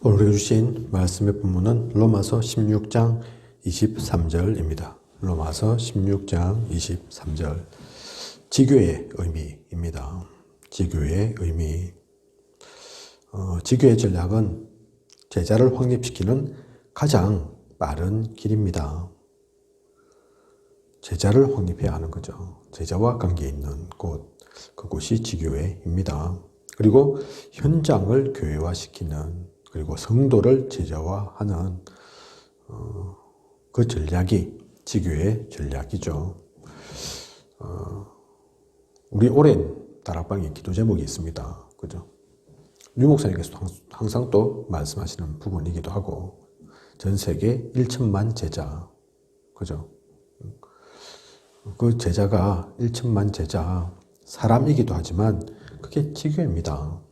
오늘 해주신 말씀의 본문은 로마서 16장 23절입니다. 로마서 16장 23절. 지교의 의미입니다. 지교의 의미. 지교의 전략은 제자를 확립시키는 가장 빠른 길입니다. 제자를 확립해야 하는 거죠. 제자와 관계 있는 곳, 그곳이 지교회입니다. 그리고 현장을 교회화시키는, 그리고 성도를 제자화하는 그 전략이 지교의 전략이죠. 우리 오랜 다락방에 기도 제목이 있습니다. 그죠? 류 목사님께서 항상 또 말씀하시는 부분이기도 하고, 전 세계 1천만 제자, 그죠? 그 제자가 1천만 제자, 사람이기도 하지만 그게 지교회입니다.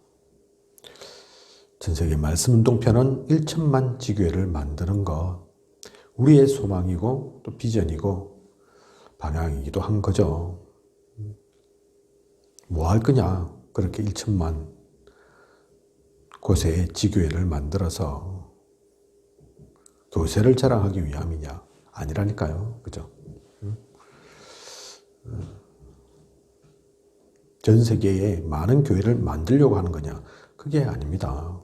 전 세계 말씀운동편은 1천만 지교회를 만드는 것, 우리의 소망이고 또 비전이고 방향이기도 한 거죠. 뭐 할 거냐? 그렇게 1천만 곳에 지교회를 만들어서 교세를 자랑하기 위함이냐? 아니라니까요. 그죠? 전 세계에 많은 교회를 만들려고 하는 거냐? 그게 아닙니다.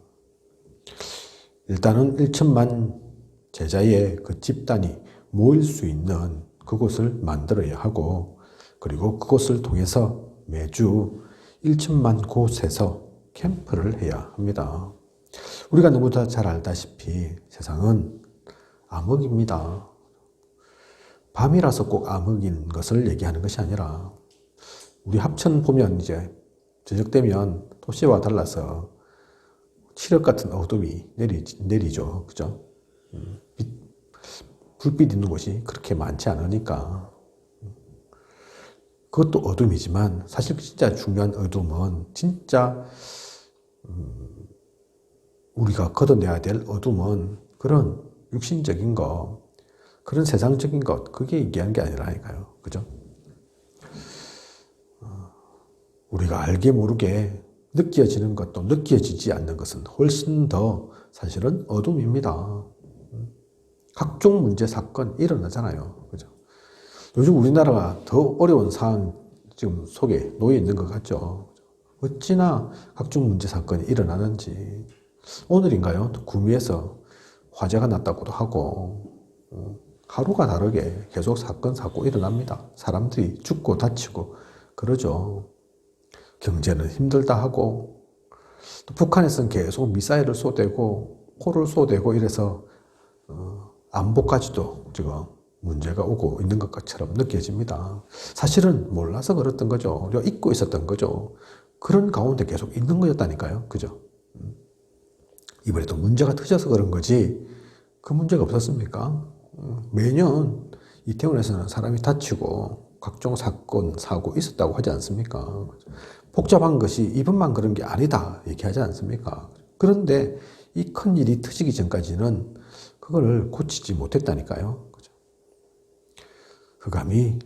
일단은 1천만 제자의 그 집단이 모일 수 있는 그곳을 만들어야 하고, 그리고 그곳을 통해서 매주 1천만 곳에서 캠프를 해야 합니다. 우리가 너무 다 잘 알다시피 세상은 암흑입니다. 밤이라서 꼭 암흑인 것을 얘기하는 것이 아니라, 우리 합천 보면 이제 저녁 되면 도시와 달라서 칠흑 같은 어둠이 내리죠. 그죠? 불빛 있는 곳이 그렇게 많지 않으니까. 그것도 어둠이지만 사실 진짜 중요한 어둠은, 진짜 우리가 걷어내야 될 어둠은 그런 육신적인 것, 그런 세상적인 것, 그게 얘기하는 게 아니라니까요. 그죠? 우리가 알게 모르게 느껴지는 것도 느껴지지 않는 것은 훨씬 더 사실은 어둠입니다. 각종 문제, 사건 일어나잖아요. 그죠? 요즘 우리나라가 더 어려운 상황 지금 속에 놓여 있는 것 같죠. 어찌나 각종 문제, 사건이 일어나는지. 오늘인가요? 구미에서 화재가 났다고도 하고, 하루가 다르게 계속 사건, 사고 일어납니다. 사람들이 죽고 다치고 그러죠. 경제는 힘들다 하고, 또 북한에서는 계속 미사일을 쏘대고 포를 쏘대고 이래서 안보까지도 지금 문제가 오고 있는 것처럼 느껴집니다. 사실은 몰라서 그랬던 거죠. 우리가 잊고 있었던 거죠. 그런 가운데 계속 있는 거였다니까요. 그죠? 이번에도 문제가 터져서 그런 거지 그 문제가 없었습니까? 매년 이태원에서는 사람이 다치고 각종 사건, 사고 있었다고 하지 않습니까? 복잡한 것이 이번만 그런 게 아니다 얘기하지 않습니까? 그런데 이 큰 일이 터지기 전까지는 그걸 고치지 못했다니까요. 흑암이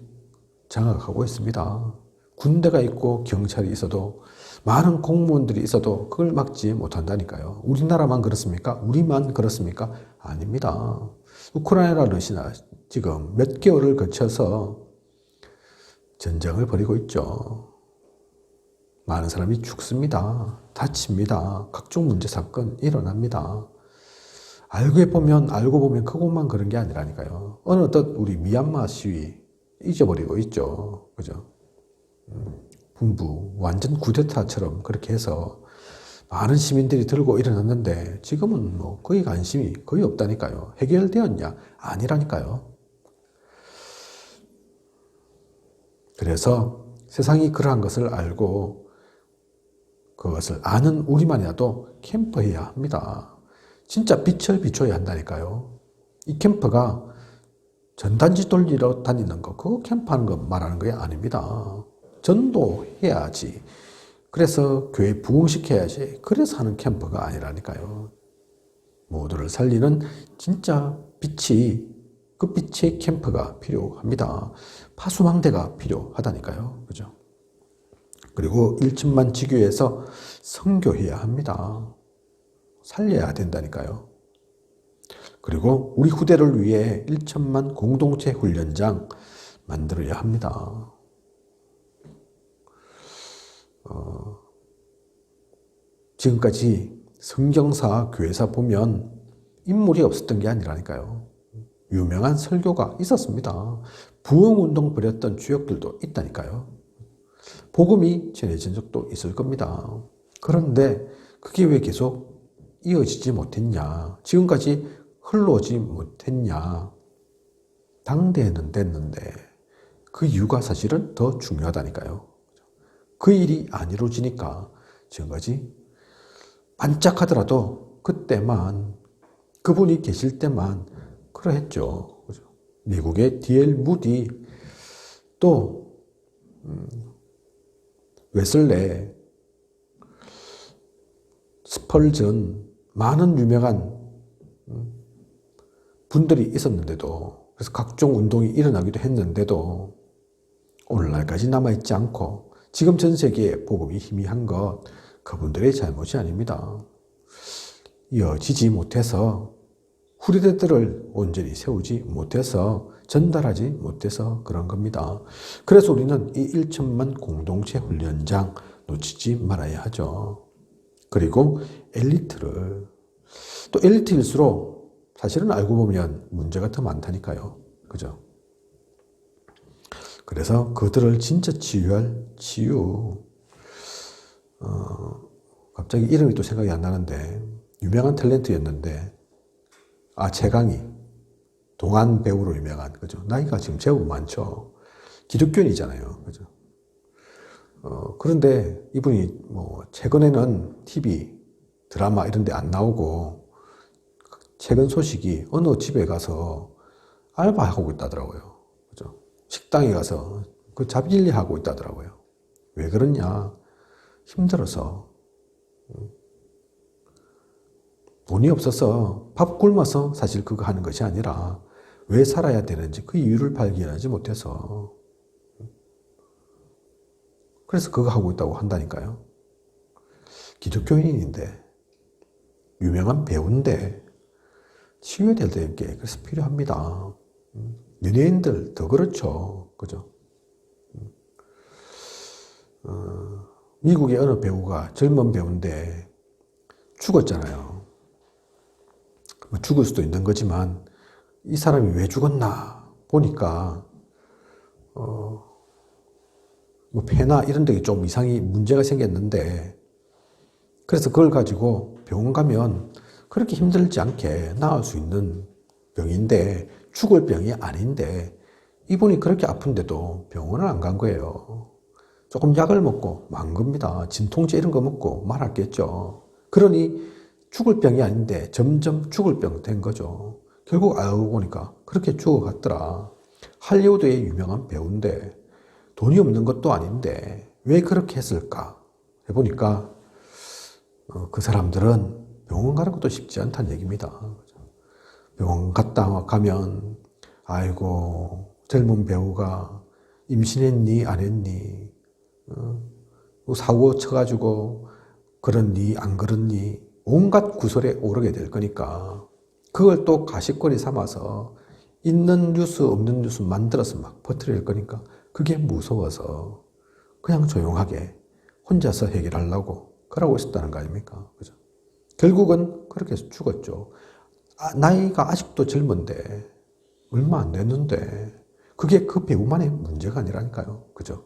장악하고 있습니다. 군대가 있고 경찰이 있어도, 많은 공무원들이 있어도 그걸 막지 못한다니까요. 우리나라만 그렇습니까? 우리만 그렇습니까? 아닙니다. 우크라이나 러시아 지금 몇 개월을 거쳐서 전쟁을 벌이고 있죠. 많은 사람이 죽습니다. 다칩니다. 각종 문제, 사건 일어납니다. 알고 보면 그것만 그런 게 아니라니까요. 어느덧 우리 미얀마 시위 잊어버리고 있죠. 그죠? 군부, 완전 쿠데타처럼 그렇게 해서 많은 시민들이 들고 일어났는데 지금은 뭐 거의 관심이 거의 없다니까요. 해결되었냐? 아니라니까요. 그래서 세상이 그러한 것을 알고 그것을 아는 우리만이라도 캠프해야 합니다. 진짜 빛을 비춰야 한다니까요. 이 캠프가 전단지 돌리러 다니는 거, 그거 캠프하는 거 말하는 게 아닙니다. 전도해야지. 그래서 교회 부흥시켜야지. 그래서 하는 캠프가 아니라니까요. 모두를 살리는 진짜 빛이, 그 빛의 캠프가 필요합니다. 파수망대가 필요하다니까요. 그죠? 그리고 1천만 지교에서 선교해야 합니다. 살려야 된다니까요. 그리고 우리 후대를 위해 1천만 공동체 훈련장 만들어야 합니다. 지금까지 성경사, 교회사 보면 인물이 없었던 게 아니라니까요. 유명한 설교가 있었습니다. 부흥운동 벌였던 주역들도 있다니까요. 복음이 전해진 적도 있을 겁니다. 그런데 그게 왜 계속 이어지지 못했냐? 지금까지 흘러오지 못했냐? 당대에는 됐는데 그 이유가 사실은 더 중요하다니까요. 그 일이 안 이루어지니까 지금까지 반짝하더라도 그때만, 그분이 계실 때만 그러했죠. 미국의 D.L. 무디, 또 웨슬레, 스펄전, 많은 유명한 분들이 있었는데도, 그래서 각종 운동이 일어나기도 했는데도 오늘날까지 남아있지 않고 지금 전 세계에 복음이 희미한 것, 그분들의 잘못이 아닙니다. 이어지지 못해서, 후대들을 온전히 세우지 못해서, 전달하지 못해서 그런 겁니다. 그래서 우리는 이 1천만 공동체 훈련장 놓치지 말아야 하죠. 그리고 엘리트를, 또 엘리트일수록 사실은 알고 보면 문제가 더 많다니까요. 그죠? 그래서 그들을 진짜 치유할 치유. 갑자기 이름이 또 생각이 안 나는데, 유명한 탤런트였는데, 최강희. 동안 배우로 유명한, 그죠? 나이가 지금 제법 많죠. 기독교인이잖아요. 그죠? 그런데 이분이 최근에는 TV, 드라마 이런 데 안 나오고, 최근 소식이 어느 집에 가서 알바하고 있다더라고요. 그죠? 식당에 가서 그 잡일리 하고 있다더라고요. 왜 그러냐? 힘들어서. 돈이 없어서, 밥 굶어서 사실 그거 하는 것이 아니라 왜 살아야 되는지 그 이유를 발견하지 못해서. 그래서 그거 하고 있다고 한다니까요. 기독교인인데, 유명한 배우인데 치유해야 될 게 그래서 필요합니다. 연예인들 더 그렇죠. 그죠? 미국의 어느 배우가, 젊은 배우인데 죽었잖아요. 죽을 수도 있는 거지만 이 사람이 왜 죽었나 보니까 폐나 이런 데 좀 이상이 문제가 생겼는데, 그래서 그걸 가지고 병원 가면 그렇게 힘들지 않게 나을 수 있는 병인데, 죽을 병이 아닌데 이분이 그렇게 아픈데도 병원을 안 간 거예요. 조금 약을 먹고 만 겁니다. 진통제 이런 거 먹고 말았겠죠. 그러니 죽을 병이 아닌데 점점 죽을 병 된 거죠. 결국 알고 보니까 그렇게 죽어갔더라. 할리우드의 유명한 배우인데 돈이 없는 것도 아닌데 왜 그렇게 했을까 해보니까 그 사람들은 병원 가는 것도 쉽지 않다는 얘기입니다. 병원 갔다 가면 아이고 젊은 배우가 임신했니 안 했니, 사고 쳐가지고 그렇니 안 그렇니, 온갖 구설에 오르게 될 거니까 그걸 또 가십거리 삼아서 있는 뉴스 없는 뉴스 만들어서 막 퍼뜨릴 거니까 그게 무서워서 그냥 조용하게 혼자서 해결하려고 그러고 있었다는 거 아닙니까? 그죠? 결국은 그렇게 해서 죽었죠. 나이가 아직도 젊은데 얼마 안 됐는데 그게 그 배우만의 문제가 아니라니까요. 그죠?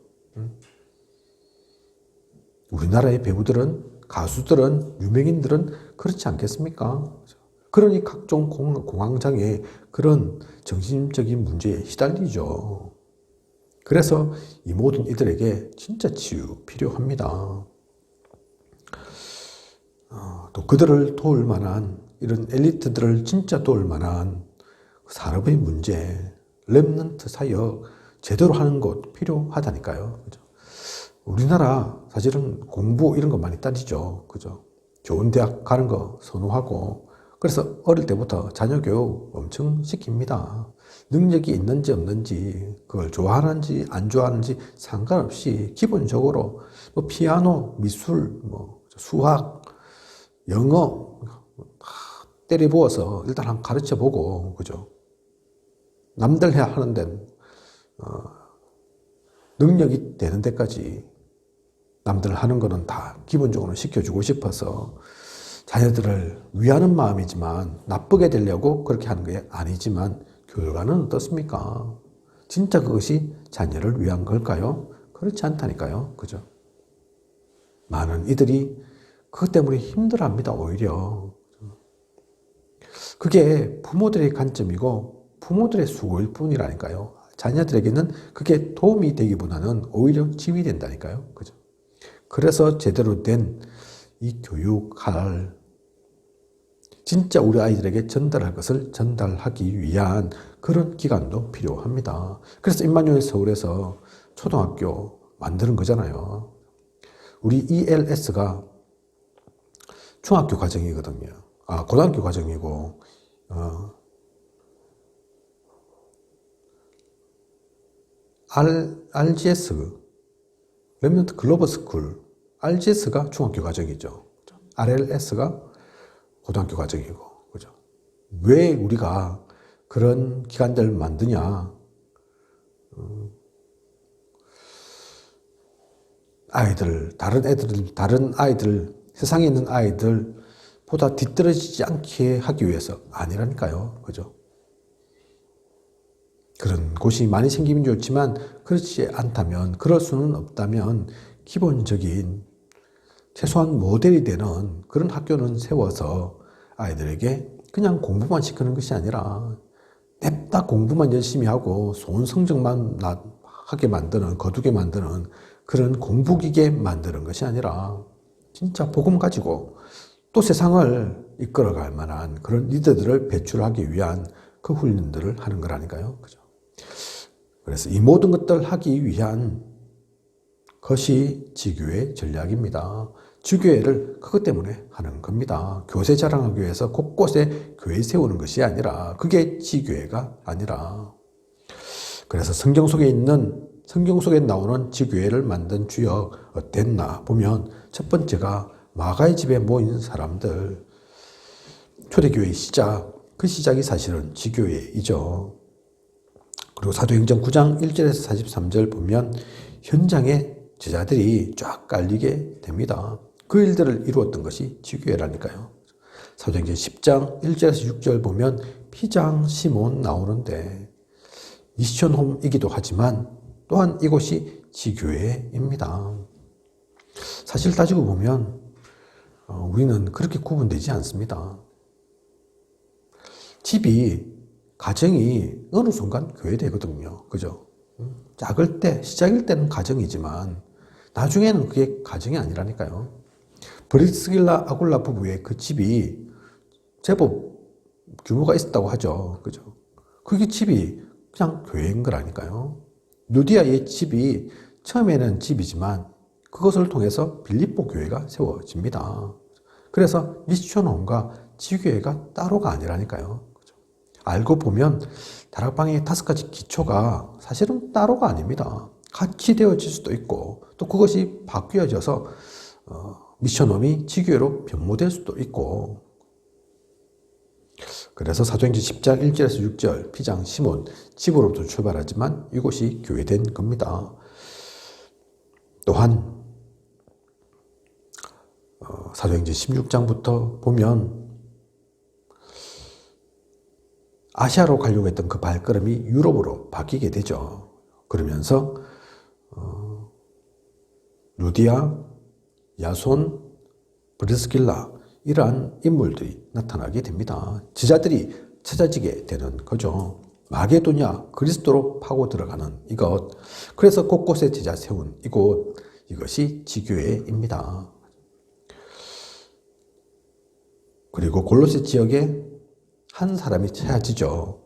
우리나라의 배우들은, 가수들은, 유명인들은 그렇지 않겠습니까? 그러니 각종 공황장애, 그런 정신적인 문제에 시달리죠. 그래서 이 모든 이들에게 진짜 치유 필요합니다. 또 그들을 도울 만한, 이런 엘리트들을 진짜 도울 만한 산업의 문제, 랩넌트 사역 제대로 하는 것 필요하다니까요. 그죠? 우리나라 사실은 공부 이런 거 많이 따지죠. 그죠? 좋은 대학 가는 거 선호하고, 그래서 어릴 때부터 자녀 교육 엄청 시킵니다. 능력이 있는지 없는지, 그걸 좋아하는지 안 좋아하는지 상관없이 기본적으로 피아노, 미술, 수학, 영어 때려 부어서 일단 한 가르쳐 보고, 그죠? 남들 해야 하는 데는, 능력이 되는 데까지 남들 하는 거는 다 기본적으로 시켜주고 싶어서 자녀들을 위하는 마음이지만 나쁘게 되려고 그렇게 하는 게 아니지만 결과는 어떻습니까? 진짜 그것이 자녀를 위한 걸까요? 그렇지 않다니까요. 그죠? 많은 이들이 그것 때문에 힘들어합니다. 오히려. 그게 부모들의 관점이고 부모들의 수고일 뿐이라니까요. 자녀들에게는 그게 도움이 되기보다는 오히려 짐이 된다니까요. 그죠? 그래서 제대로 된 이 교육할, 진짜 우리 아이들에게 전달할 것을 전달하기 위한 그런 기간도 필요합니다. 그래서 임마누엘 서울에서 초등학교 만드는 거잖아요. 우리 ELS가 중학교 과정이거든요. 고등학교 과정이고, RGS, 레미넌트 글로벌 스쿨, RGS가 중학교 과정이죠. RLS가 고등학교 과정이고, 그죠? 왜 우리가 그런 기관들을 만드냐? 다른 아이들, 세상에 있는 아이들보다 뒤떨어지지 않게 하기 위해서 아니라니까요. 그죠? 그런 곳이 많이 생기면 좋지만, 그렇지 않다면, 그럴 수는 없다면, 기본적인, 최소한 모델이 되는 그런 학교는 세워서 아이들에게 그냥 공부만 시키는 것이 아니라, 냅다 공부만 열심히 하고, 좋은 성적만 하게 만드는, 거두게 만드는 그런 공부기계 만드는 것이 아니라, 진짜 복음 가지고 또 세상을 이끌어갈 만한 그런 리더들을 배출하기 위한 그 훈련들을 하는 거라니까요. 그죠? 그래서 이 모든 것들을 하기 위한 것이 지교회 전략입니다. 지교회를 그것 때문에 하는 겁니다. 교세 자랑하기 위해서 곳곳에 교회 세우는 것이 아니라, 그게 지교회가 아니라. 그래서 성경 속에 나오는 지교회를 만든 주역 어땠나 보면, 첫 번째가 마가의 집에 모인 사람들, 초대교회의 시작, 그 시작이 사실은 지교회이죠. 그리고 사도행전 9장 1절에서 43절 보면 현장에 제자들이 쫙 깔리게 됩니다. 그 일들을 이루었던 것이 지교회라니까요. 사도행전 10장 1절에서 6절 보면 피장 시몬 나오는데, 미션홈이기도 하지만 또한 이곳이 지교회입니다. 사실 따지고 보면 우리는 그렇게 구분되지 않습니다. 가정이 어느 순간 교회 되거든요. 그죠? 작을 때, 시작일 때는 가정이지만 나중에는 그게 가정이 아니라니까요. 브리스길라 아굴라 부부의 그 집이 제법 규모가 있었다고 하죠. 그죠? 그게 집이 그냥 교회인 거라니까요. 누디아의 집이 처음에는 집이지만 그것을 통해서 빌립보 교회가 세워집니다. 그래서 미션홈과 지교회가 따로가 아니라니까요. 그죠? 알고 보면 다락방의 5가지 기초가 사실은 따로가 아닙니다. 같이 되어질 수도 있고, 또 그것이 바뀌어져서 미션홈이 지교회로 변모될 수도 있고. 그래서 사도행전 10장 1절에서 6절 피장 시몬 집으로부터 출발하지만 이곳이 교회된 겁니다. 또한 사도행전 16장부터 보면 아시아로 가려고 했던 그 발걸음이 유럽으로 바뀌게 되죠. 그러면서 루디아, 야손, 브리스길라, 이러한 인물들이 나타나게 됩니다. 제자들이 찾아지게 되는 거죠. 마게도냐, 그리스도로 파고 들어가는 이것. 그래서 곳곳에 제자 세운 이곳, 이것이 지교회입니다. 그리고 골로새 지역에 한 사람이 찾아지죠.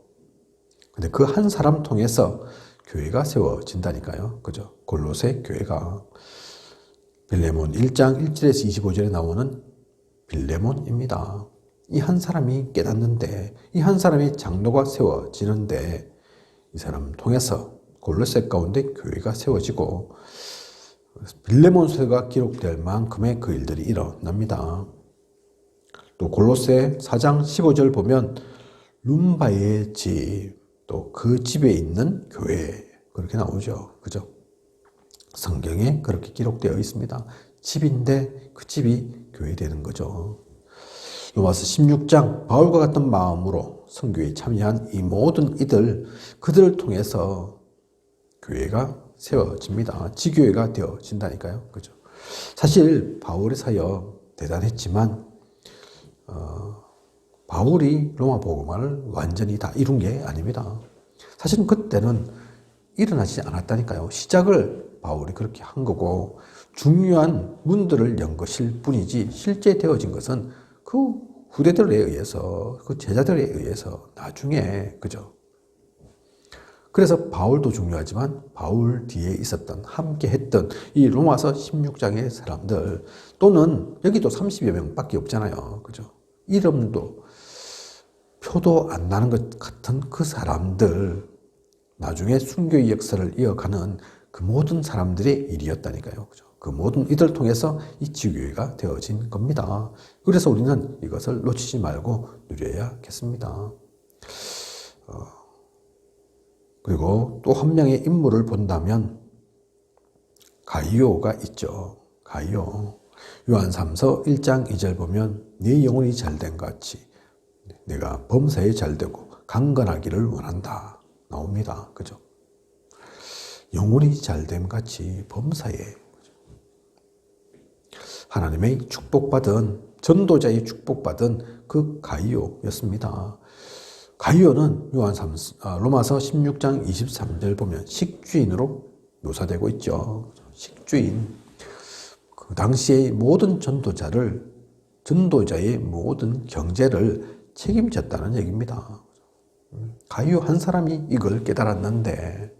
근데 그 한 사람 통해서 교회가 세워진다니까요. 그죠? 골로새 교회가. 빌레몬 1장 1절에서 25절에 나오는 빌레몬입니다. 이 한 사람이 깨닫는데, 이 한 사람이 장로가 세워지는데, 이 사람 통해서 골로새 가운데 교회가 세워지고, 빌레몬서가 기록될 만큼의 그 일들이 일어납니다. 또 골로새 4장 15절 보면 룸바의 집, 또 그 집에 있는 교회 그렇게 나오죠. 그죠? 성경에 그렇게 기록되어 있습니다. 집인데 그 집이 교회 되는 거죠. 로마서 16장 바울과 같은 마음으로 선교에 참여한 이 모든 이들 그들을 통해서 교회가 세워집니다. 지교회가 되어진다니까요. 그죠? 사실 바울의 사역 대단했지만 바울이 로마 복음화를 완전히 다 이룬 게 아닙니다. 사실은 그때는 일어나지 않았다니까요. 시작을 바울이 그렇게 한 거고 중요한 문들을 연 것일 뿐이지 실제 되어진 것은 그 후대들에 의해서 그 제자들에 의해서 나중에 그죠. 그래서 바울도 중요하지만 바울 뒤에 있었던 함께 했던 이 로마서 16장의 사람들 또는 여기도 30여 명밖에 없잖아요. 그죠? 이름도 표도 안 나는 것 같은 그 사람들 나중에 순교의 역사를 이어가는 그 모든 사람들의 일이었다니까요. 그죠? 그 모든 이들 통해서 이 지교회가 되어진 겁니다. 그래서 우리는 이것을 놓치지 말고 누려야겠습니다. 그리고 또 한 명의 인물을 본다면 가이오가 있죠. 가이오. 요한삼서 1장 2절 보면 네 영혼이 잘된 같이 내가 범사에 잘되고 강건하기를 원한다. 나옵니다. 그죠? 영혼이 잘됨 같이 범사에 하나님의 축복받은 전도자의 축복받은 그 가이오였습니다. 가이오는 로마서 16장 23절 보면 식주인으로 묘사되고 있죠. 식주인. 그 당시의 모든 전도자의 모든 경제를 책임졌다는 얘기입니다. 가이오 한 사람이 이걸 깨달았는데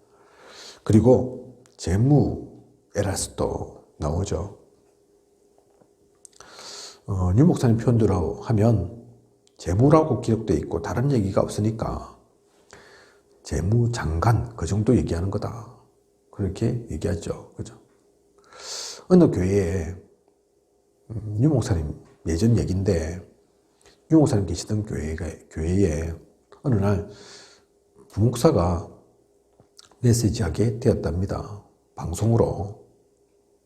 그리고 제무 에라스도 나오죠. 유 목사님 표현대로 하면 재무라고 기록되어 있고 다른 얘기가 없으니까 재무장관 그 정도 얘기하는 거다. 그렇게 얘기하죠. 그죠? 어느 교회에 유 목사님 예전 얘기인데 유 목사님 계시던 교회에 어느 날 부목사가 메시지하게 되었답니다. 방송으로.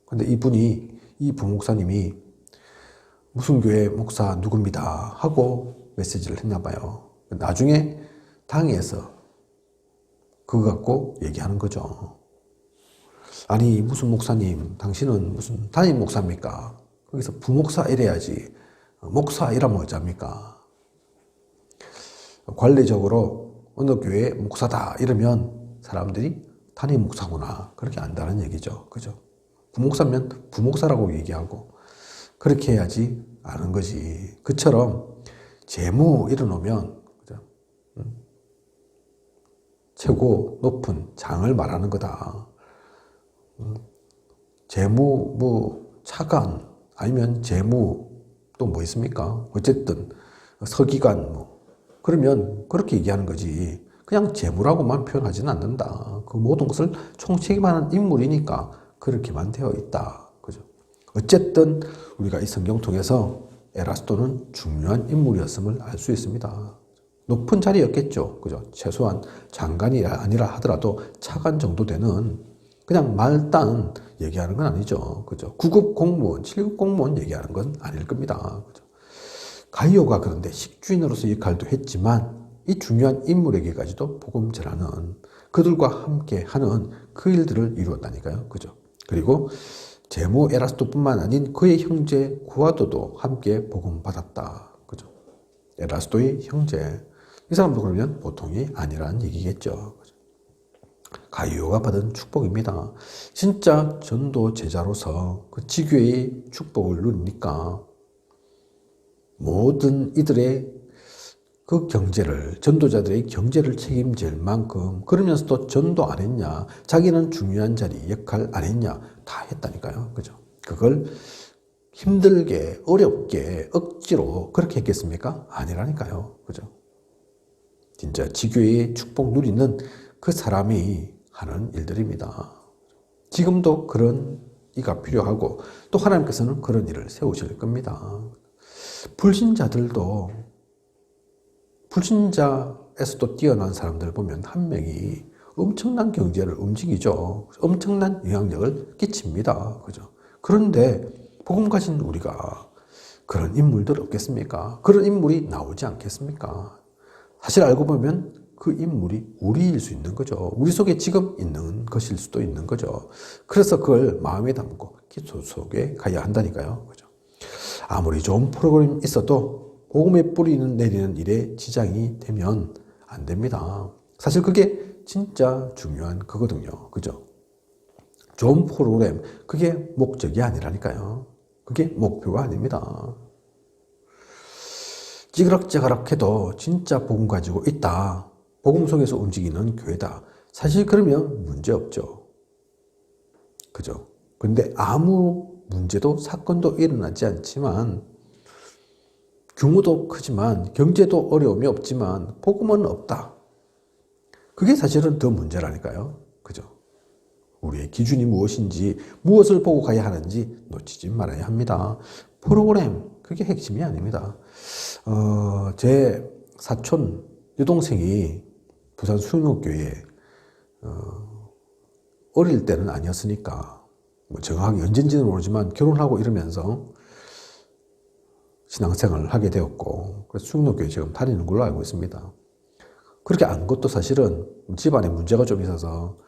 근데 이 부목사님이 무슨 교회 목사 누굽니다 하고 메시지를 했나 봐요. 나중에 당에서 그거 갖고 얘기하는 거죠. 아니 무슨 목사님 당신은 무슨 담임 목사입니까? 거기서 부목사 이래야지 목사 이러면 어쩝니까? 관리적으로 어느 교회 목사다 이러면 사람들이 담임 목사구나 그렇게 안다는 얘기죠. 그죠? 부목사면 부목사라고 얘기하고 그렇게 해야지 아는 거지. 그처럼 재무 일어놓으면 그죠? 최고 높은 장을 말하는 거다. 재무 차관 아니면 재무 또 뭐 있습니까? 어쨌든 서기관 그러면 그렇게 얘기하는 거지. 그냥 재무라고만 표현하지는 않는다. 그 모든 것을 총책임하는 인물이니까 그렇게만 되어 있다. 그죠? 어쨌든 우리가 이 성경 통해서 에라스도는 중요한 인물이었음을 알 수 있습니다. 높은 자리였겠죠. 그죠? 최소한 장관이 아니라 하더라도 차관 정도 되는 그냥 말단 얘기하는 건 아니죠. 그죠? 9급 공무원, 7급 공무원 얘기하는 건 아닐 겁니다. 그죠? 가이오가 그런데 식주인으로서 역할도 했지만 이 중요한 인물에게까지도 복음 전하는 그들과 함께 하는 그 일들을 이루었다니까요. 그죠? 그리고 제무 에라스도뿐만 아닌 그의 형제 구아도도 함께 복음 받았다. 그죠? 에라스도의 형제. 이 사람도 그러면 보통이 아니라는 얘기겠죠. 그죠? 가이오가 받은 축복입니다. 진짜 전도 제자로서 그 지교의 축복을 누리니까 모든 이들의 그 경제를, 전도자들의 경제를 책임질 만큼 그러면서도 전도 안 했냐, 자기는 중요한 자리, 역할 안 했냐, 다 했다니까요. 그죠? 그걸 힘들게, 어렵게, 억지로 그렇게 했겠습니까? 아니라니까요. 그죠? 진짜 지교의 축복 누리는 그 사람이 하는 일들입니다. 지금도 그런 이가 필요하고 또 하나님께서는 그런 일을 세우실 겁니다. 불신자들도 불신자에서도 뛰어난 사람들 보면 한 명이 엄청난 경제를 움직이죠. 엄청난 영향력을 끼칩니다. 그죠? 그런데 복음 가진 우리가 그런 인물들 없겠습니까? 그런 인물이 나오지 않겠습니까? 사실 알고 보면 그 인물이 우리일 수 있는 거죠. 우리 속에 지금 있는 것일 수도 있는 거죠. 그래서 그걸 마음에 담고 기도 속에 가야 한다니까요. 그죠? 아무리 좋은 프로그램이 있어도 복음의 뿌리는 내리는 일에 지장이 되면 안 됩니다. 사실 그게 진짜 중요한 거거든요. 그죠? 좋은 프로그램, 그게 목적이 아니라니까요. 그게 목표가 아닙니다. 찌그럭찌그럭 해도 진짜 복음 가지고 있다. 복음 속에서 움직이는 교회다. 사실 그러면 문제 없죠. 그죠? 근데 아무 문제도 사건도 일어나지 않지만 규모도 크지만 경제도 어려움이 없지만 복음은 없다. 그게 사실은 더 문제라니까요. 그죠? 우리의 기준이 무엇인지, 무엇을 보고 가야 하는지 놓치지 말아야 합니다. 프로그램, 그게 핵심이 아닙니다. 제 사촌 여동생이 부산 수영교회에 어릴 때는 아니었으니까 뭐 정확하게 언젠지는 모르지만 결혼하고 이러면서 신앙생활을 하게 되었고 그래서 수영교회 지금 다니는 걸로 알고 있습니다. 그렇게 안 것도 사실은 집안에 문제가 좀 있어서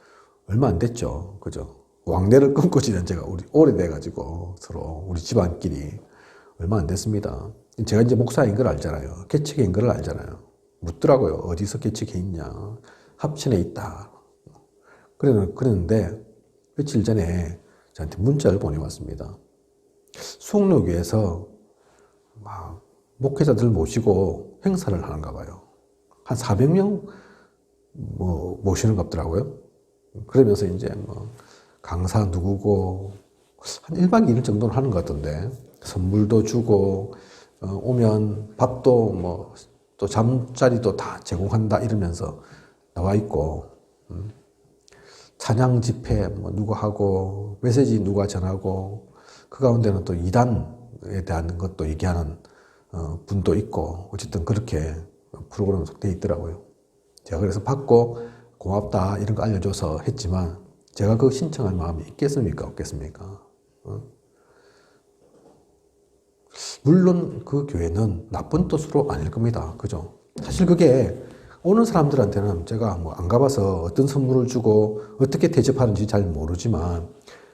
얼마 안 됐죠. 그죠? 왕래를 끊고 지낸 지가 오래돼가지고 서로 우리 집안끼리 얼마 안 됐습니다. 제가 이제 목사인 걸 알잖아요. 개척인 걸 알잖아요. 묻더라고요. 어디서 개척해 있냐. 합천에 있다. 그랬는데 며칠 전에 저한테 문자를 보내왔습니다. 수홍로교에서 막 목회자들 모시고 행사를 하는가 봐요. 한 400명 모시는 것 같더라고요. 그러면서 이제 뭐 강사 누구고 한 1박 2일 정도는 하는 것 같던데 선물도 주고 오면 밥도 뭐 또 잠자리도 다 제공한다 이러면서 나와 있고 찬양 집회 뭐 누가 하고 메시지 누가 전하고 그 가운데는 또 이단에 대한 것도 얘기하는 분도 있고 어쨌든 그렇게 프로그램 속돼 있더라고요. 제가 그래서 받고 고맙다 이런 거 알려줘서 했지만 제가 그 신청할 마음이 있겠습니까? 없겠습니까? 물론 그 교회는 나쁜 뜻으로 아닐 겁니다. 그죠? 사실 그게 오는 사람들한테는 제가 뭐 안 가봐서 어떤 선물을 주고 어떻게 대접하는지 잘 모르지만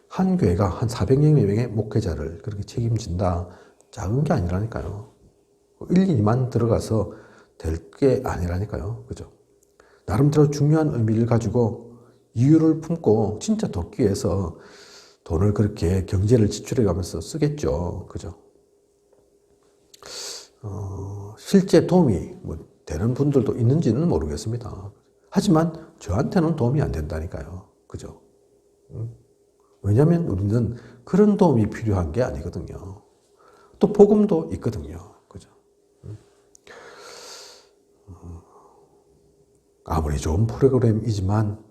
한 교회가 한 400명의 목회자를 그렇게 책임진다. 작은 게 아니라니까요. 1, 2만 들어가서 될 게 아니라니까요. 그죠? 나름대로 중요한 의미를 가지고 이유를 품고 진짜 돕기 위해서 돈을 그렇게 경제를 지출해 가면서 쓰겠죠. 그죠? 실제 도움이 뭐 되는 분들도 있는지는 모르겠습니다. 하지만 저한테는 도움이 안 된다니까요. 그죠? 왜냐하면 우리는 그런 도움이 필요한 게 아니거든요. 또 복음도 있거든요. 그죠? 아무리 좋은 프로그램이지만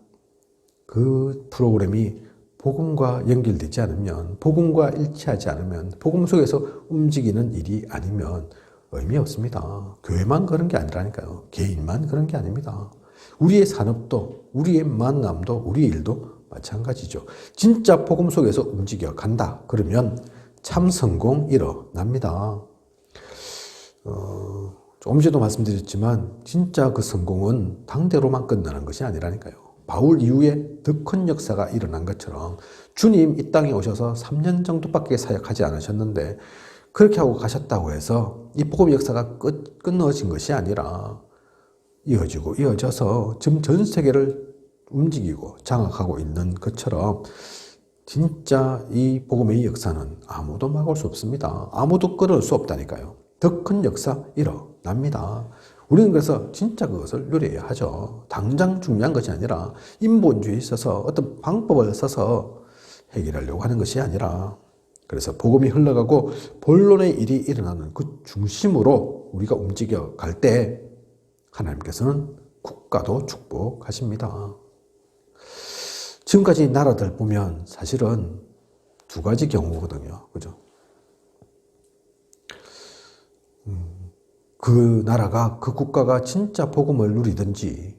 그 프로그램이 복음과 연결되지 않으면, 복음과 일치하지 않으면, 복음 속에서 움직이는 일이 아니면 의미 없습니다. 교회만 그런 게 아니라니까요. 개인만 그런 게 아닙니다. 우리의 산업도, 우리의 만남도, 우리의 일도 마찬가지죠. 진짜 복음 속에서 움직여 간다. 그러면 참 성공 일어납니다. 조금 전에도 말씀드렸지만 진짜 그 성공은 당대로만 끝나는 것이 아니라니까요. 바울 이후에 더 큰 역사가 일어난 것처럼 주님 이 땅에 오셔서 3년 정도밖에 사역하지 않으셨는데 그렇게 하고 가셨다고 해서 이 복음 역사가 끊어진 것이 아니라 이어지고 이어져서 지금 전 세계를 움직이고 장악하고 있는 것처럼 진짜 이 복음의 역사는 아무도 막을 수 없습니다. 아무도 끌어올 수 없다니까요. 더 큰 역사 일어납니다. 우리는 그래서 진짜 그것을 누려야 하죠. 당장 중요한 것이 아니라 인본주의에 있어서 어떤 방법을 써서 해결하려고 하는 것이 아니라 그래서 복음이 흘러가고 본론의 일이 일어나는 그 중심으로 우리가 움직여 갈 때 하나님께서는 국가도 축복하십니다. 지금까지 나라들 보면 사실은 두 가지 경우거든요. 그죠? 그 나라가, 그 국가가 진짜 복음을 누리든지,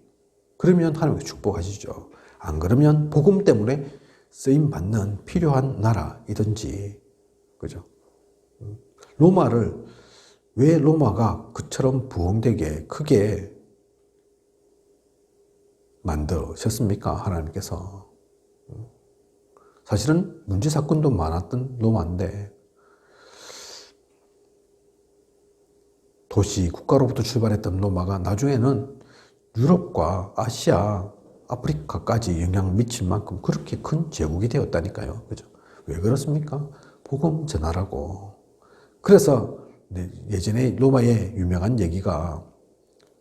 그러면 하나님께 축복하시죠. 안 그러면 복음 때문에 쓰임받는 필요한 나라이든지, 그죠? 로마를, 왜 로마가 그처럼 부흥되게 크게 만드셨습니까? 하나님께서. 사실은 문제 사건도 많았던 로마인데, 도시, 국가로부터 출발했던 로마가 나중에는 유럽과 아시아, 아프리카까지 영향을 미칠 만큼 그렇게 큰 제국이 되었다니까요. 그죠? 왜 그렇습니까? 복음 전하라고. 그래서 예전에 로마의 유명한 얘기가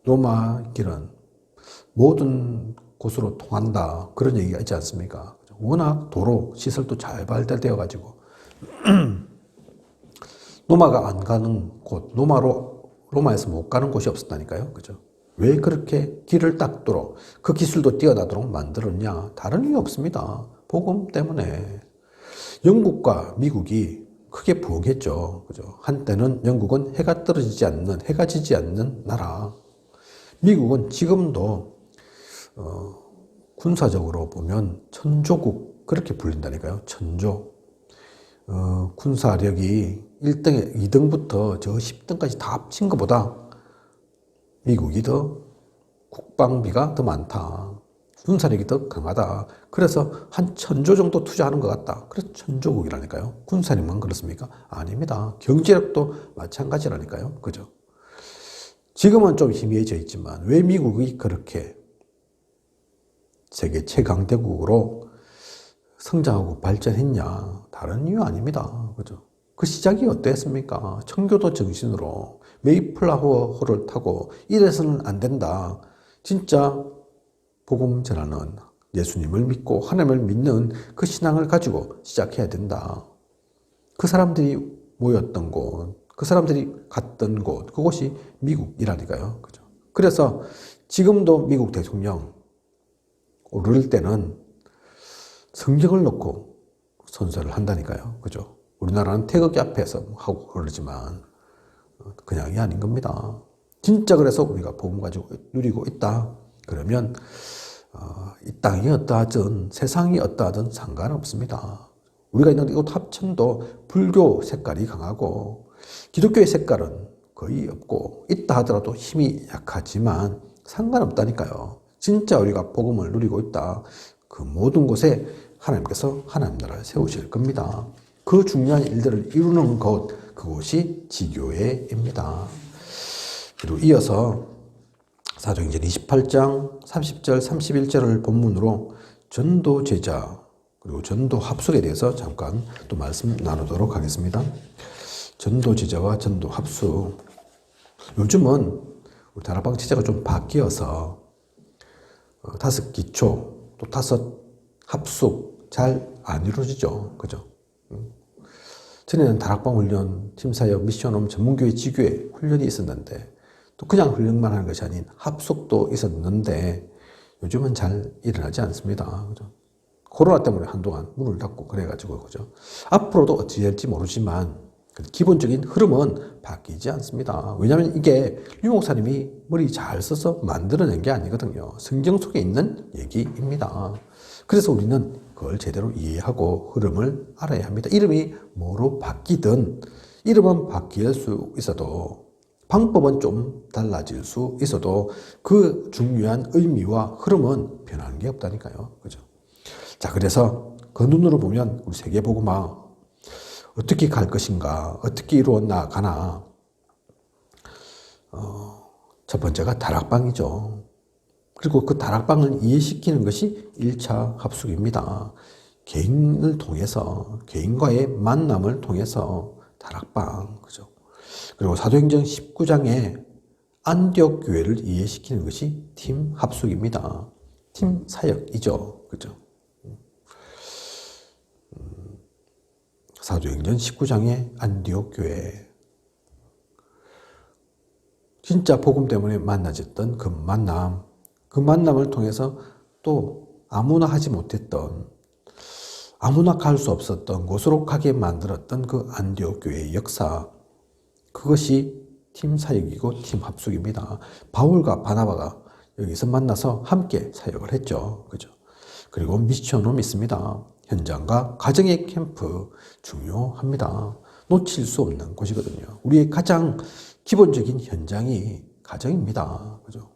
로마 길은 모든 곳으로 통한다. 그런 얘기가 있지 않습니까? 워낙 도로, 시설도 잘 발달되어 가지고 로마가 안 가는 곳, 로마에서 못 가는 곳이 없었다니까요. 그죠? 왜 그렇게 길을 딱 뚫어 그 기술도 뛰어나도록 만들었냐? 다른 이유 없습니다. 복음 때문에. 영국과 미국이 크게 부흥했죠. 그죠? 한때는 영국은 해가 떨어지지 않는, 해가 지지 않는 나라. 미국은 지금도 군사적으로 보면 천조국 그렇게 불린다니까요. 천조. 군사력이 1등에 2등부터 저 10등까지 다 합친 것보다 미국이 더 국방비가 더 많다. 군사력이 더 강하다. 그래서 한 1000조 정도 투자하는 것 같다. 그래서 천조국이라니까요. 군사력만 그렇습니까? 아닙니다. 경제력도 마찬가지라니까요. 그죠? 지금은 좀 희미해져 있지만 왜 미국이 그렇게 세계 최강대국으로 성장하고 발전했냐? 다른 이유 아닙니다. 그죠? 그 시작이 어땠습니까? 청교도 정신으로 메이플라워호를 타고 이래서는 안 된다. 진짜 복음 전하는 예수님을 믿고 하나님을 믿는 그 신앙을 가지고 시작해야 된다. 그 사람들이 모였던 곳, 그 사람들이 갔던 곳, 그곳이 미국이라니까요. 그죠? 그래서 지금도 미국 대통령 오를 때는 성경을 놓고 선서를 한다니까요. 그죠? 우리나라는 태극기 앞에서 하고 그러지만 그냥이 아닌 겁니다. 진짜 그래서 우리가 복음 가지고 누리고 있다. 그러면 이 땅이 어떠하든 세상이 어떠하든 상관없습니다. 우리가 있는 이곳 합천도 불교 색깔이 강하고 기독교의 색깔은 거의 없고 있다 하더라도 힘이 약하지만 상관없다니까요. 진짜 우리가 복음을 누리고 있다. 그 모든 곳에 하나님께서 하나님 나라를 세우실 겁니다. 그 중요한 일들을 이루는 곳, 그곳이 지교회입니다. 그리고 이어서 사도행전 28장 30절 31절을 본문으로 전도 제자 그리고 전도 합숙에 대해서 잠깐 또 말씀 나누도록 하겠습니다. 전도 제자와 전도 합숙. 요즘은 우리 다락방 체제가 좀 바뀌어서 5 기초 또 5 합숙 잘 안 이루어지죠. 그죠? 전에는 다락방 훈련, 팀사역, 미션홈, 전문교회, 지교회 훈련이 있었는데 또 그냥 훈련만 하는 것이 아닌 합숙도 있었는데 요즘은 잘 일어나지 않습니다. 그죠? 코로나 때문에 한동안 문을 닫고 그래가지고 그죠? 앞으로도 어찌 될지 모르지만 기본적인 흐름은 바뀌지 않습니다. 왜냐하면 이게 류 목사님이 머리 잘 써서 만들어낸 게 아니거든요. 성경 속에 있는 얘기입니다. 그래서 우리는 그걸 제대로 이해하고 흐름을 알아야 합니다. 이름이 뭐로 바뀌든 이름은 바뀔 수 있어도 방법은 좀 달라질 수 있어도 그 중요한 의미와 흐름은 변하는 게 없다니까요. 그죠? 자, 그래서 그 눈으로 보면 우리 세계복음화 어떻게 갈 것인가, 어떻게 이루어 나가나. 첫 번째가 다락방이죠. 그리고 그 다락방을 이해시키는 것이 1차 합숙입니다. 개인을 통해서, 개인과의 만남을 통해서 다락방, 그죠? 그리고 사도행전 19장에 안디옥 교회를 이해시키는 것이 팀 합숙입니다. 팀 사역이죠. 그죠? 사도행전 19장의 안디옥 교회. 진짜 복음 때문에 만나졌던 그 만남을 통해서 또 아무나 하지 못했던, 아무나 갈 수 없었던 곳으로 가게 만들었던 그 안디옥 교회의 역사, 그것이 팀 사역이고 팀 합숙입니다. 바울과 바나바가 여기서 만나서 함께 사역을 했죠. 그죠? 그리고 미션홈 있습니다. 현장과 가정의 캠프 중요합니다. 놓칠 수 없는 곳이거든요. 우리의 가장 기본적인 현장이 가정입니다. 그죠?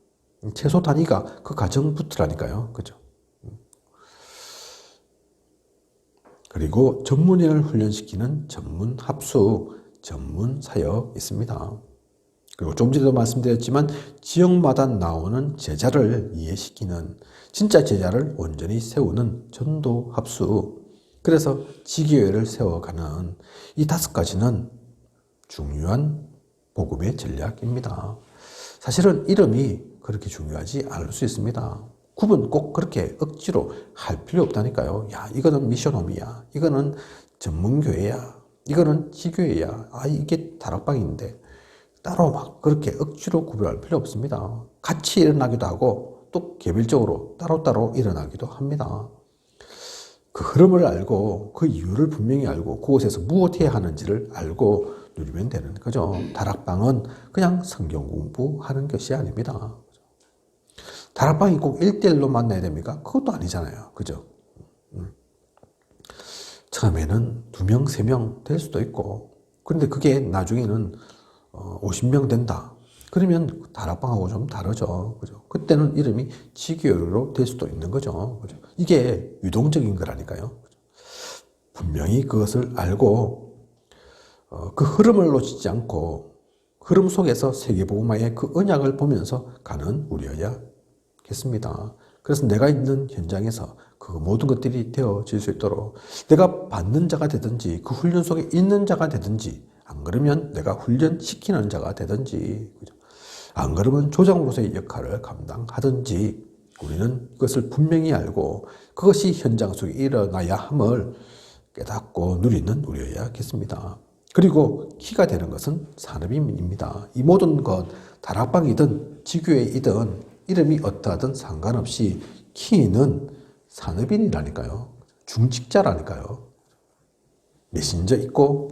최소 단위가 그 가정부터라니까요. 그죠? 그리고 전문인을 훈련시키는 전문 합숙, 전문 사역 있습니다. 그리고 좀 전에도 말씀드렸지만 지역마다 나오는 제자를 이해시키는, 진짜 제자를 온전히 세우는 전도 합숙, 그래서 지교회를 세워가는 이 5가지는 중요한 복음의 전략입니다. 사실은 이름이 그렇게 중요하지 않을 수 있습니다. 구분 꼭 그렇게 억지로 할 필요 없다니까요. 야, 이거는 미션홈이야. 이거는 전문교회야. 이거는 지교회야. 아, 이게 다락방인데. 따로 막 그렇게 억지로 구별할 필요 없습니다. 같이 일어나기도 하고 또 개별적으로 따로따로 일어나기도 합니다. 그 흐름을 알고 그 이유를 분명히 알고 그곳에서 무엇해야 하는지를 알고 누리면 되는 거죠. 다락방은 그냥 성경 공부하는 것이 아닙니다. 다락방이 꼭 1대1로 만나야 됩니까? 그것도 아니잖아요. 그죠? 처음에는 2명, 3명 될 수도 있고, 그런데 그게 나중에는 50명 된다. 그러면 다락방하고 좀 다르죠. 그죠? 그때는 이름이 지교회로 될 수도 있는 거죠. 그죠? 이게 유동적인 거라니까요. 그죠? 분명히 그것을 알고 그 흐름을 놓치지 않고 흐름 속에서 세계복음화의 그 언약을 보면서 가는 우리여야겠습니다. 그래서 내가 있는 현장에서 그 모든 것들이 되어질 수 있도록 내가 받는 자가 되든지 그 훈련 속에 있는 자가 되든지, 안 그러면 내가 훈련시키는 자가 되든지, 그죠? 안 그러면 조장으로서의 역할을 감당하든지, 우리는 그것을 분명히 알고 그것이 현장 속에 일어나야 함을 깨닫고 누리는 우리여야겠습니다. 그리고 키가 되는 것은 산업인입니다. 이 모든 것, 다락방이든 지교회이든 이름이 어떠하든 상관없이 키는 산업인이라니까요. 중직자라니까요. 메신저 있고,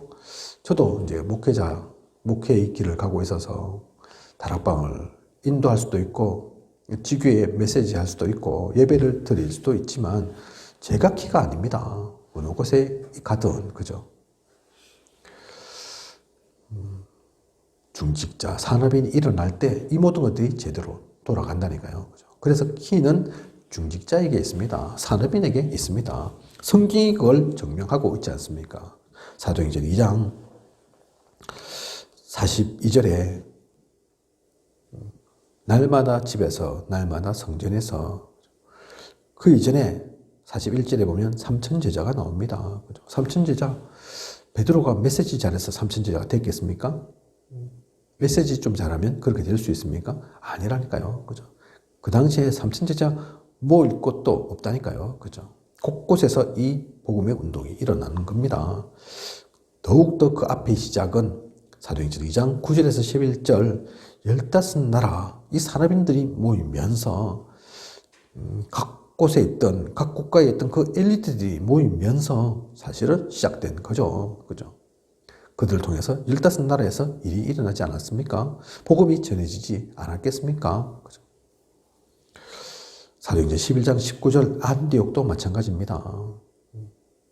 저도 이제 목회의 길을 가고 있어서 다락방을 인도할 수도 있고, 지교회 메시지 할 수도 있고, 예배를 드릴 수도 있지만, 제가 키가 아닙니다. 어느 곳에 가든, 그죠? 중직자, 산업인이 일어날 때 이 모든 것들이 제대로 돌아간다니까요. 그죠? 그래서 키는 중직자에게 있습니다. 산업인에게 있습니다. 성경이 그걸 증명하고 있지 않습니까? 사도행전 2장 42절에 날마다 집에서, 날마다 성전에서, 그 이전에 41절에 보면 삼천제자가 나옵니다. 그죠? 삼천제자, 베드로가 메시지 잘해서 삼천제자가 됐겠습니까? 메시지 좀 잘하면 그렇게 될 수 있습니까? 아니라니까요. 그죠? 그 당시에 삼천제자 모일 곳도 없다니까요. 그죠? 곳곳에서 이 복음의 운동이 일어나는 겁니다. 더욱더 그 앞의 시작은 사도행전 2장 9절에서 11절 15나라, 이 산업인들이 모이면서 각 곳에 있던, 각 국가에 있던 그 엘리트들이 모이면서 사실은 시작된 거죠. 그죠? 그들을 통해서 15나라에서 일이 일어나지 않았습니까? 복음이 전해지지 않았겠습니까? 그죠? 사도행전 11장 19절 안디옥도 마찬가지입니다.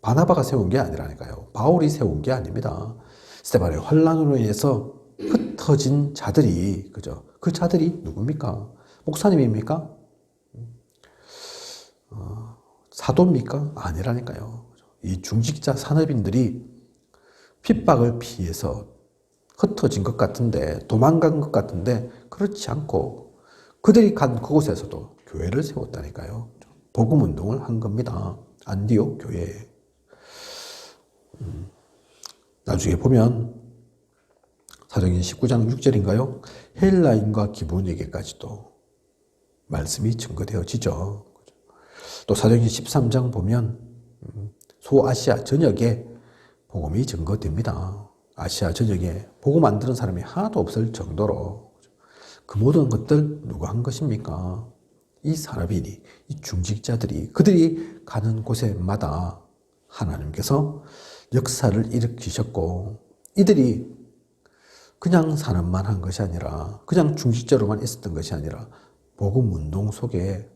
바나바가 세운 게 아니라니까요. 바울이 세운 게 아닙니다. 스데반의 환란으로 인해서 흩어진 자들이, 그죠? 그 자들이 누굽니까? 목사님입니까? 사도입니까? 아니라니까요. 이 중직자 산업인들이 핍박을 피해서 흩어진 것 같은데, 도망간 것 같은데, 그렇지 않고 그들이 간 그곳에서도 교회를 세웠다니까요. 복음 운동을 한 겁니다. 안디옥 교회. 나중에 보면 사도행전 19장 6절인가요? 헬라인과 기본에게까지도 말씀이 증거되어지죠. 또 사도행전 13장 보면 소아시아 전역에 복음이 증거됩니다. 아시아 전역에 복음 안 들은 사람이 하나도 없을 정도로. 그 모든 것들 누가 한 것입니까? 이 산업인이, 이 중직자들이, 그들이 가는 곳에마다 하나님께서 역사를 일으키셨고, 이들이 그냥 사는만 한 것이 아니라 그냥 중직자로만 있었던 것이 아니라 복음 운동 속에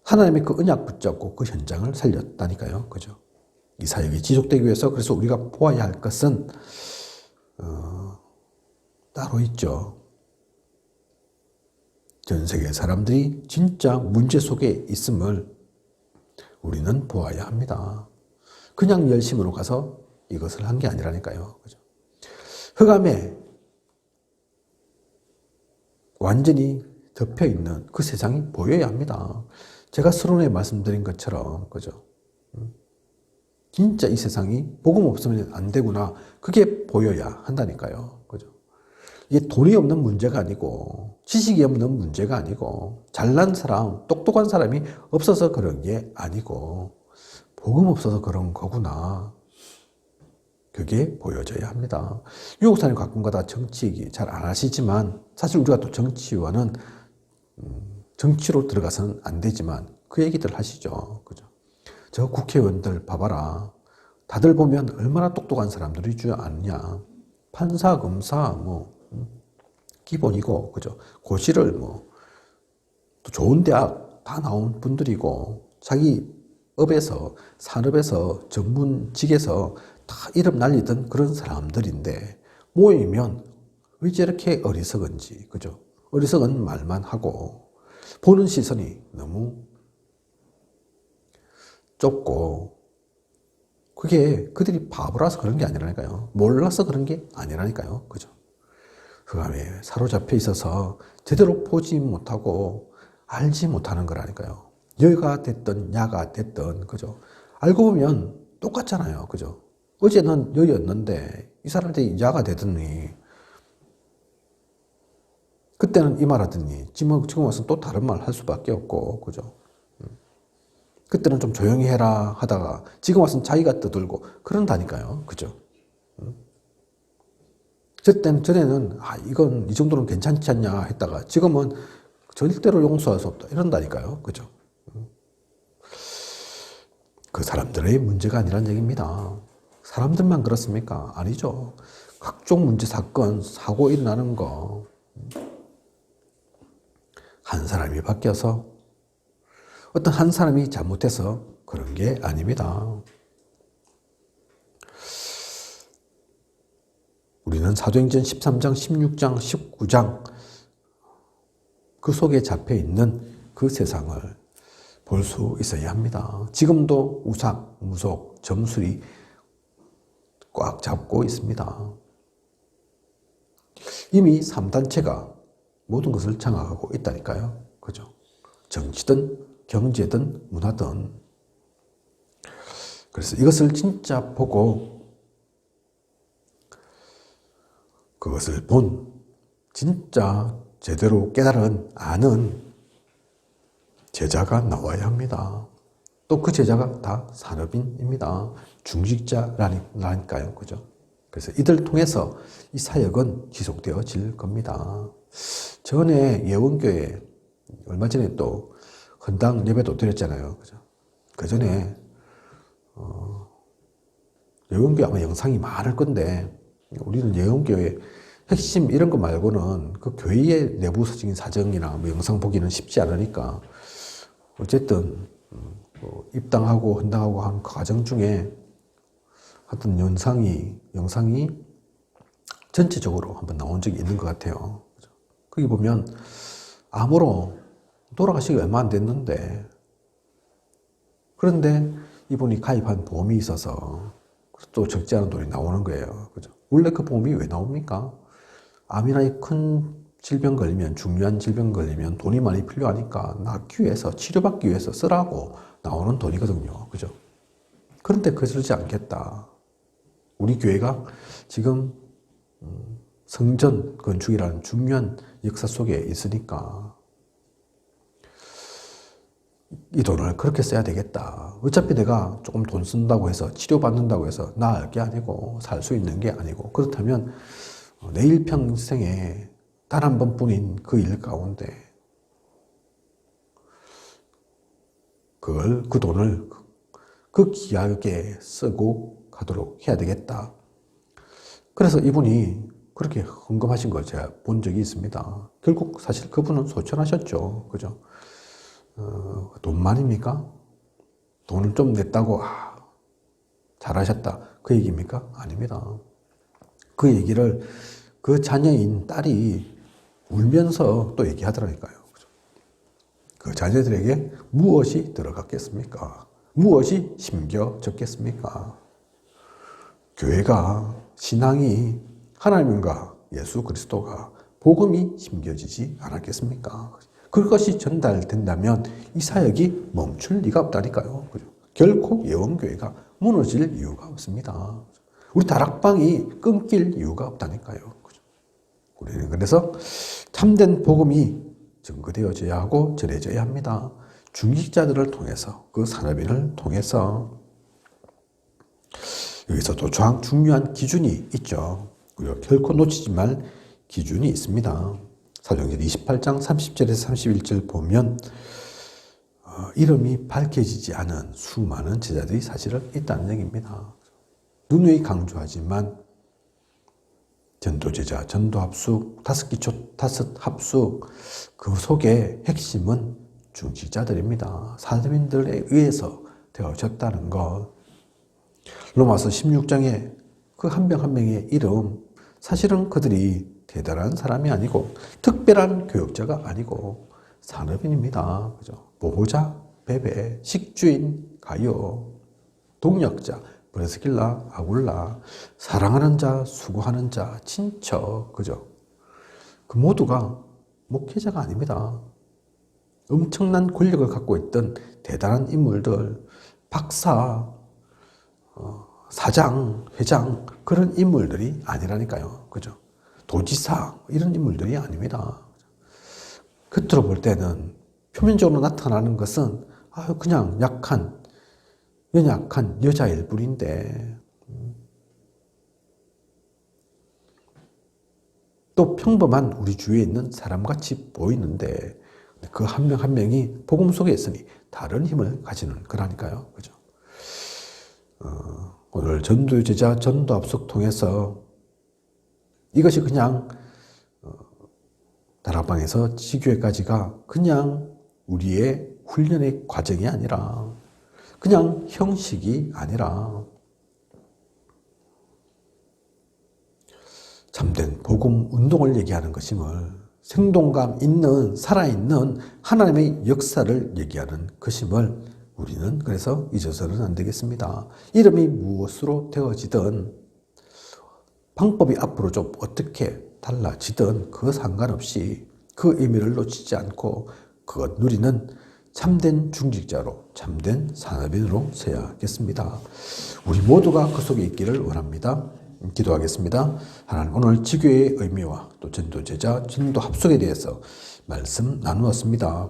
하나님의 그 언약 붙잡고 그 현장을 살렸다니까요. 그죠? 이 사역이 지속되기 위해서 그래서 우리가 보아야 할 것은 따로 있죠. 전 세계 사람들이 진짜 문제 속에 있음을 우리는 보아야 합니다. 그냥 열심으로 가서 이것을 한 게 아니라니까요. 그죠? 흑암에 완전히 덮여 있는 그 세상이 보여야 합니다. 제가 서론에 말씀드린 것처럼, 그죠? 진짜 이 세상이 복음 없으면 안 되구나. 그게 보여야 한다니까요. 그죠? 이게 돈이 없는 문제가 아니고, 지식이 없는 문제가 아니고, 잘난 사람, 똑똑한 사람이 없어서 그런 게 아니고, 복음 없어서 그런 거구나. 그게 보여져야 합니다. 유혹사님 가끔가다 정치 얘기 잘 안 하시지만, 사실 우리가 또 정치와는, 정치로 들어가서는 안 되지만, 그 얘기들 하시죠. 그죠? 저 국회의원들 봐봐라. 다들 보면 얼마나 똑똑한 사람들이 줄 아느냐. 판사, 검사, 기본이고, 그죠? 고시를 또 좋은 대학 다 나온 분들이고, 자기 업에서, 산업에서, 전문직에서 다 이름 날리던 그런 사람들인데, 모이면 왜 저렇게 어리석은지, 그죠? 어리석은 말만 하고, 보는 시선이 너무 좁고, 그게 그들이 바보라서 그런 게 아니라니까요. 몰라서 그런 게 아니라니까요. 그죠? 흑암에 사로잡혀 있어서 제대로 보지 못하고 알지 못하는 거라니까요. 여가 됐든 야가 됐든, 그죠? 알고 보면 똑같잖아요. 그죠? 어제는 여였는데 이 사람들이 야가 되더니 그때는 이 말 하더니 지금 와서 또 다른 말 할 수밖에 없고, 그죠? 그때는 좀 조용히 해라 하다가 지금 와서는 자기가 떠들고 그런다니까요. 그죠? 전에는 이건 이 정도는 괜찮지 않냐 했다가 지금은 절대로 용서할 수 없다 이런다니까요. 그죠? 그 사람들의 문제가 아니란 얘기입니다. 사람들만 그렇습니까? 아니죠. 각종 문제, 사건, 사고 일어나는 거 한 사람이 바뀌어서 어떤 한 사람이 잘못해서 그런 게 아닙니다. 우리는 사도행전 13장, 16장, 19장 그 속에 잡혀 있는 그 세상을 볼 수 있어야 합니다. 지금도 우삭, 무속, 점술이 꽉 잡고 있습니다. 이미 3단체가 모든 것을 장악하고 있다니까요. 그죠? 정치든 경제든 문화든. 그래서 이것을 진짜 보고 그것을 본 진짜 제대로 깨달은 아는 제자가 나와야 합니다. 또 그 제자가 다 산업인입니다. 중직자라니까요. 그죠? 그래서 이들 통해서 이 사역은 지속되어질 겁니다. 전에 예원교회 얼마 전에 또 헌당 예배도 드렸잖아요. 그죠? 그 전에 예원교회 아마 영상이 많을 건데 우리는 예원교회 핵심 이런 거 말고는 그 교회의 내부적인 사정이나 영상 보기는 쉽지 않으니까 어쨌든 입당하고 헌당하고 한 과정 중에 하여튼 영상이 전체적으로 한번 나온 적이 있는 것 같아요. 거기 보면 암으로 돌아가시기 얼마 안 됐는데 그런데 이분이 가입한 보험이 있어서 또 적지 않은 돈이 나오는 거예요. 그죠? 원래 그 보험이 왜 나옵니까? 암이나 큰 질병 걸리면, 중요한 질병 걸리면 돈이 많이 필요하니까 낫기 위해서, 치료받기 위해서 쓰라고 나오는 돈이거든요. 그죠? 그런데 그러지 않겠다. 우리 교회가 지금 성전 건축이라는 중요한 역사 속에 있으니까 이 돈을 그렇게 써야 되겠다. 어차피 내가 조금 돈 쓴다고 해서 치료받는다고 해서 나을 게 아니고 살 수 있는 게 아니고 그렇다면 내 일평생에 단 한 번뿐인 그 일 가운데 그 돈을 그 귀하게 쓰고 가도록 해야 되겠다. 그래서 이분이 그렇게 헌금하신 걸 제가 본 적이 있습니다. 결국 사실 그분은 소천하셨죠. 그죠? 돈만입니까? 돈을 좀 냈다고, 잘하셨다. 그 얘기입니까? 아닙니다. 그 얘기를 그 자녀인 딸이 울면서 또 얘기하더라니까요. 그 자녀들에게 무엇이 들어갔겠습니까? 무엇이 심겨졌겠습니까? 교회가, 신앙이 하나님과 예수 그리스도가 복음이 심겨지지 않았겠습니까? 그것이 전달된다면 이 사역이 멈출 리가 없다니까요. 결코 예원교회가 무너질 이유가 없습니다. 우리 다락방이 끊길 이유가 없다니까요. 우리는 그래서 참된 복음이 증거되어져야 하고 전해져야 합니다. 중직자들을 통해서, 그 산업인을 통해서. 여기서도 중요한 기준이 있죠. 우리가 결코 놓치지 말 기준이 있습니다. 사도행전 28장 30절에서 31절 보면 이름이 밝혀지지 않은 수많은 제자들이 사실은 있다는 얘기입니다. 누누이 강조하지만 전도제자, 전도합숙, 다섯 합숙, 그 속에 핵심은 중직자들입니다. 사도인들에 의해서 되어졌다는 것. 로마서 16장에 그 한 명 한 명의 이름, 사실은 그들이 대단한 사람이 아니고 특별한 교역자가 아니고 산업인입니다. 그죠? 보호자, 베베, 식주인, 가요, 동역자, 브레스길라, 아굴라, 사랑하는 자, 수고하는 자, 친척, 그죠? 그 모두가 목회자가 아닙니다. 엄청난 권력을 갖고 있던 대단한 인물들, 박사, 사장, 회장, 그런 인물들이 아니라니까요. 그죠? 도지사, 이런 인물들이 아닙니다. 겉으로 볼 때는 표면적으로 나타나는 것은 그냥 연약한 여자일 뿐인데, 또 평범한 우리 주위에 있는 사람같이 보이는데, 그 한 명 한 명이 복음 속에 있으니 다른 힘을 가지는 거라니까요. 그죠? 오늘 전도제자 전도합숙 통해서 이것이 그냥 다락방에서 지교회까지가 그냥 우리의 훈련의 과정이 아니라, 그냥 형식이 아니라 참된 복음 운동을 얘기하는 것임을, 생동감 있는 살아있는 하나님의 역사를 얘기하는 것임을 우리는 그래서 잊어서는 안 되겠습니다. 이름이 무엇으로 되어지든, 방법이 앞으로 좀 어떻게 달라지든 그 상관없이 그 의미를 놓치지 않고 그것 누리는 참된 중직자로, 참된 산업인으로 서야겠습니다. 우리 모두가 그 속에 있기를 원합니다. 기도하겠습니다. 하나님, 오늘 지교의 의미와 또 전도제자, 전도합숙에 대해서 말씀 나누었습니다.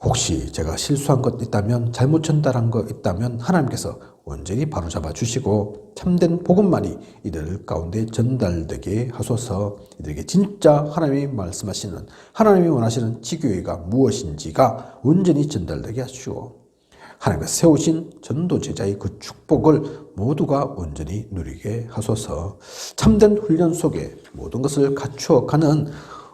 혹시 제가 실수한 것 있다면, 잘못 전달한 것 있다면 하나님께서 온전히 바로잡아 주시고 참된 복음만이 이들 가운데 전달되게 하소서. 이들에게 진짜 하나님이 말씀하시는, 하나님이 원하시는 지교회가 무엇인지가 온전히 전달되게 하시고, 하나님께서 세우신 전도제자의 그 축복을 모두가 온전히 누리게 하소서. 참된 훈련 속에 모든 것을 갖추어가는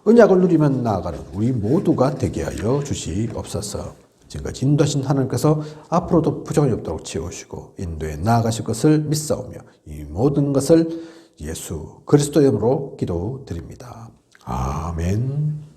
언약을 누리면 나아가는 우리 모두가 되게 하여 주시옵소서. 지금까지 인도하신 하나님께서 앞으로도 부족함이 없도록 채우시고 인도에 나아가실 것을 믿사오며 이 모든 것을 예수 그리스도 이름으로 기도드립니다. 아멘.